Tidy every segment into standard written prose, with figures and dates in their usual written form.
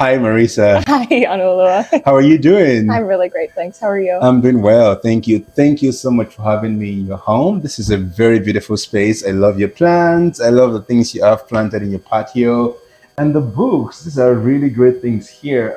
Hi, Marissa. Hi, Anulua. How are you doing? I'm really great, thanks. How are you? I'm doing well. Thank you. Thank you so much for having me in your home. This is a very beautiful space. I love your plants. I love the things you have planted in your patio. And the books. These are really great things here.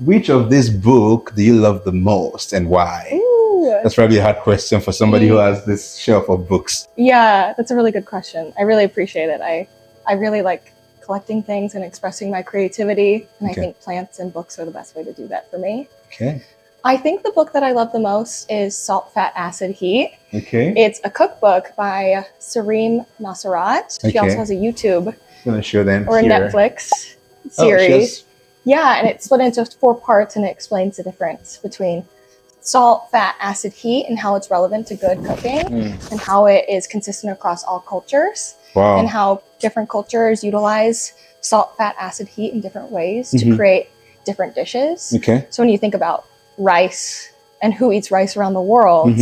Which of this book do you love the most and why? Ooh. That's probably a hard question for somebody who has this shelf of books. Yeah, that's a really good question. I really appreciate it. I really like collecting things and expressing my creativity. And I think plants and books are the best way to do that for me. Okay. I think the book that I love the most is Salt, Fat, Acid, Heat. Okay. It's a cookbook by Sareem Nasrat. She also has a YouTube I'm gonna show them or a here. Netflix series. Oh, yeah, and it's split into 4 parts and it explains the difference between salt, fat, acid, heat, and how it's relevant to good cooking and how it is consistent across all cultures. Wow. And how different cultures utilize salt, fat, acid, heat in different ways to create different dishes. Okay. So when you think about rice and who eats rice around the world,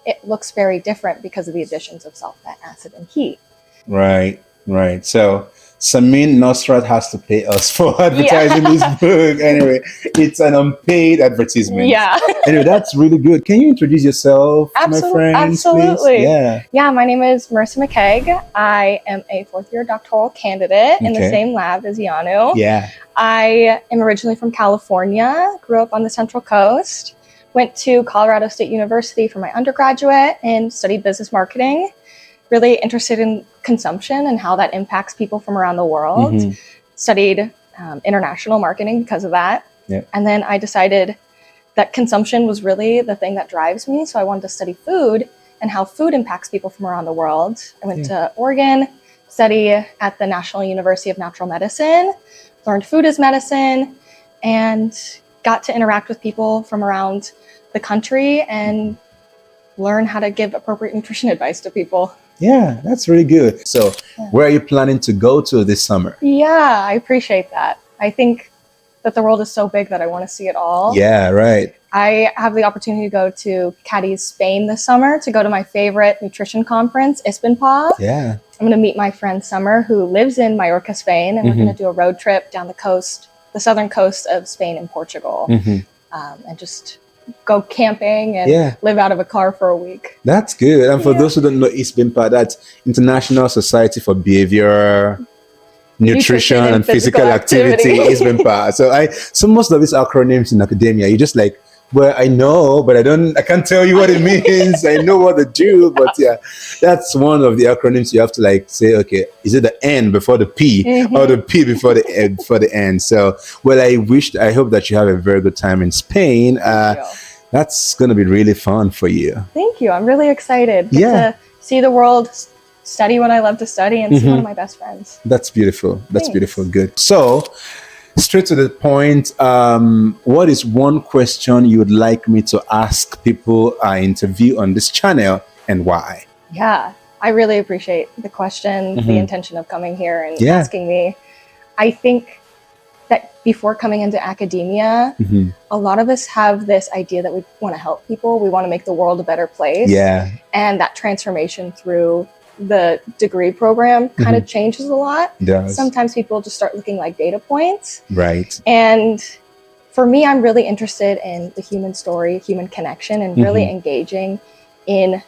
it looks very different because of the additions of salt, fat, acid, and heat. Right, right. So Samin Nosrat has to pay us for advertising this book. Anyway, it's an unpaid advertisement. Yeah. Anyway, that's really good. Can you introduce yourself, my friend? Absolutely. Please? Yeah, my name is Marissa McKeague. I am a 4th-year doctoral candidate in the same lab as Yanu. Yeah. I am originally from California, grew up on the Central Coast, went to Colorado State University for my undergraduate and studied business marketing. Really interested in consumption and how that impacts people from around the world. Studied international marketing because of that. And then I decided that consumption was really the thing that drives me. So I wanted to study food and how food impacts people from around the world. I went to Oregon, study at the National University of Natural Medicine, learned food as medicine, and got to interact with people from around the country and learn how to give appropriate nutrition advice to people. Yeah, that's really good. So where are you planning to go to this summer? Yeah, I appreciate that. I think that the world is so big that I want to see it all. Yeah, right. I have the opportunity to go to Cadiz, Spain this summer to go to my favorite nutrition conference, ISPNPA. Yeah. I'm going to meet my friend Summer, who lives in Mallorca, Spain, and we're going to do a road trip down the coast, the southern coast of Spain and Portugal, and just go camping and live out of a car for a week. That's good. And for those who don't know ISPNPA, that's International Society for Behavior, Nutrition and Physical Activity, ISPNPA. So most of these acronyms in academia, you just like, well, I know, but I can't tell you what it means. I know what to do, but yeah, that's one of the acronyms you have to like say, okay, is it the N before the P or the P before the N? So, well, I hope that you have a very good time in Spain. That's going to be really fun for you. Thank you. I'm really excited to see the world, study what I love to study, and see one of my best friends. That's beautiful. That's beautiful. Good. So, straight to the point, what is one question you would like me to ask people I interview on this channel and why? Yeah, I really appreciate the question, the intention of coming here and asking me. I think that before coming into academia, a lot of us have this idea that we want to help people. We want to make the world a better place. Yeah. And that transformation through the degree program kind of changes a lot. Sometimes people just start looking like data points. Right. And for me, I'm really interested in the human story, human connection, and really engaging in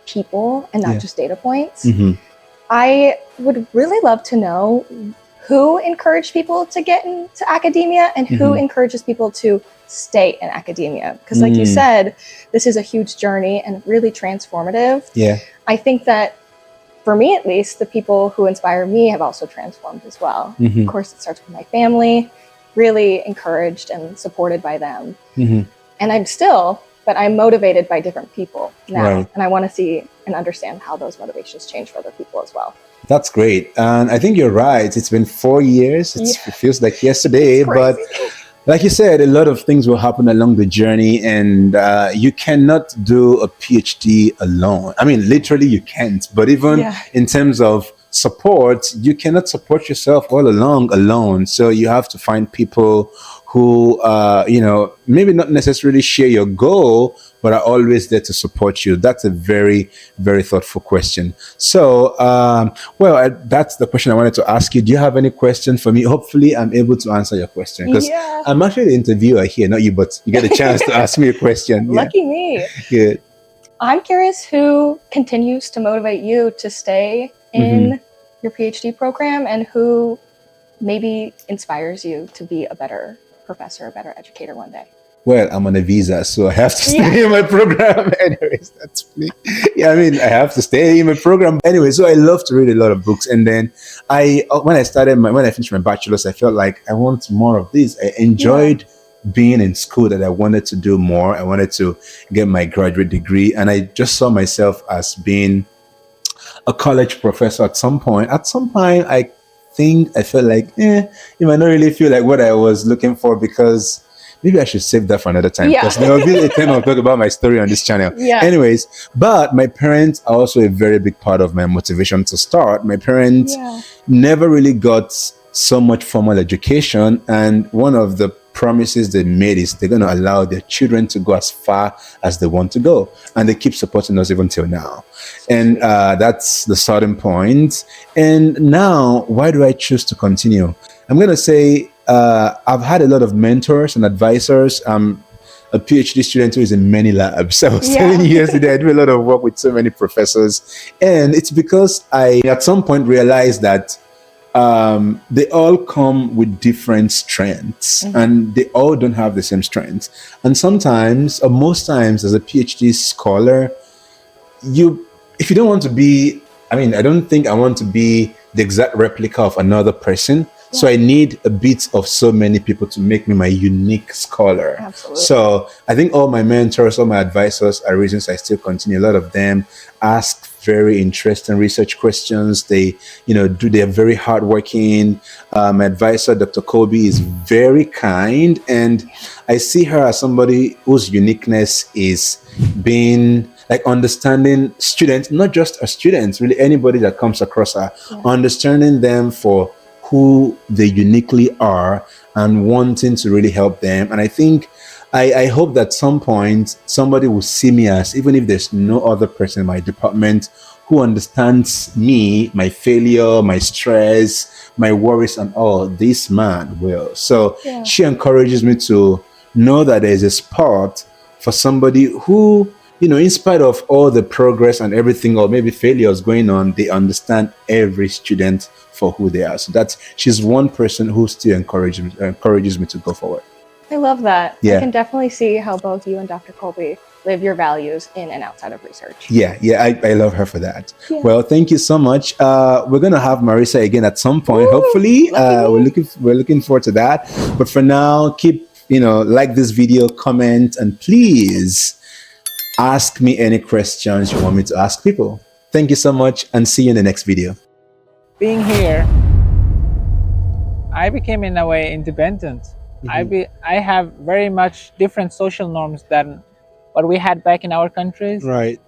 people and not just data points. I would really love to know who encouraged people to get into academia and who encourages people to stay in academia. Because like you said, this is a huge journey and really transformative. Yeah. I think that for me, at least, the people who inspire me have also transformed as well. Of course, it starts with my family, really encouraged and supported by them. And I'm motivated by different people now. And I want to see and understand how those motivations change for other people as well. That's great. And I think you're right. It's been 4 years. It feels like yesterday, but like you said, a lot of things will happen along the journey, and you cannot do a PhD alone. I mean, literally you can't, but even in terms of support, you cannot support yourself all along alone. So you have to find people who, maybe not necessarily share your goal, but are always there to support you? That's a very, very thoughtful question. So, that's the question I wanted to ask you. Do you have any question for me? Hopefully, I'm able to answer your question, because I'm actually the interviewer here, not you, but you get a chance to ask me a question. Lucky me. Good. I'm curious who continues to motivate you to stay in your PhD program, and who maybe inspires you to be a better professor, a better educator one day. Well, I'm on a visa, so I have to stay in my program. Anyways, that's funny. I have to stay in my program. Anyway, so I love to read a lot of books. And then when I finished my bachelor's, I felt like I want more of this. I enjoyed being in school, that I wanted to do more. I wanted to get my graduate degree. And I just saw myself as being a college professor at some point. At some point, I felt like, you might not really feel like what I was looking for, because maybe I should save that for another time, because there will be a time I'll talk about my story on this channel. Anyways, but my parents are also a very big part of my motivation to start. My parents never really got so much formal education, and one of the promises they made is they're going to allow their children to go as far as they want to go, and they keep supporting us even till now. And that's the starting point. And now, why do I choose to continue? I'm going to say I've had a lot of mentors and advisors. I'm a PhD student who is in many labs. I was telling you yesterday, I do a lot of work with so many professors, and it's because I at some point realized that they all come with different strengths, and they all don't have the same strengths. And sometimes, or most times, as a PhD scholar, if you don't want to be, I don't think I want to be the exact replica of another person. So I need a bit of so many people to make me my unique scholar. Absolutely. So I think all my mentors, all my advisors are reasons I still continue. A lot of them ask very interesting research questions. They're very hardworking. My advisor, Dr. Colby, is very kind, and I see her as somebody whose uniqueness is being understanding students, not just our students, really anybody that comes across her, understanding them for who they uniquely are and wanting to really help them. And I think I hope that at some point somebody will see me as, even if there's no other person in my department who understands me, my failure, my stress, my worries, and all, this man will. So she encourages me to know that there's a spot for somebody who, in spite of all the progress and everything, or maybe failures going on, they understand every student for who they are. So she's one person who still encourages me to go forward. I love that. I can definitely see how both you and Dr. Colby live your values in and outside of research. I love her for that. Well, thank you so much. We're gonna have Marissa again at some point. Hopefully, we're looking forward to that. But for now, keep like this video, comment, and please ask me any questions you want me to ask people. Thank you so much, and see you in the next video. Being here, I became in a way independent. I have very much different social norms than what we had back in our countries. Right.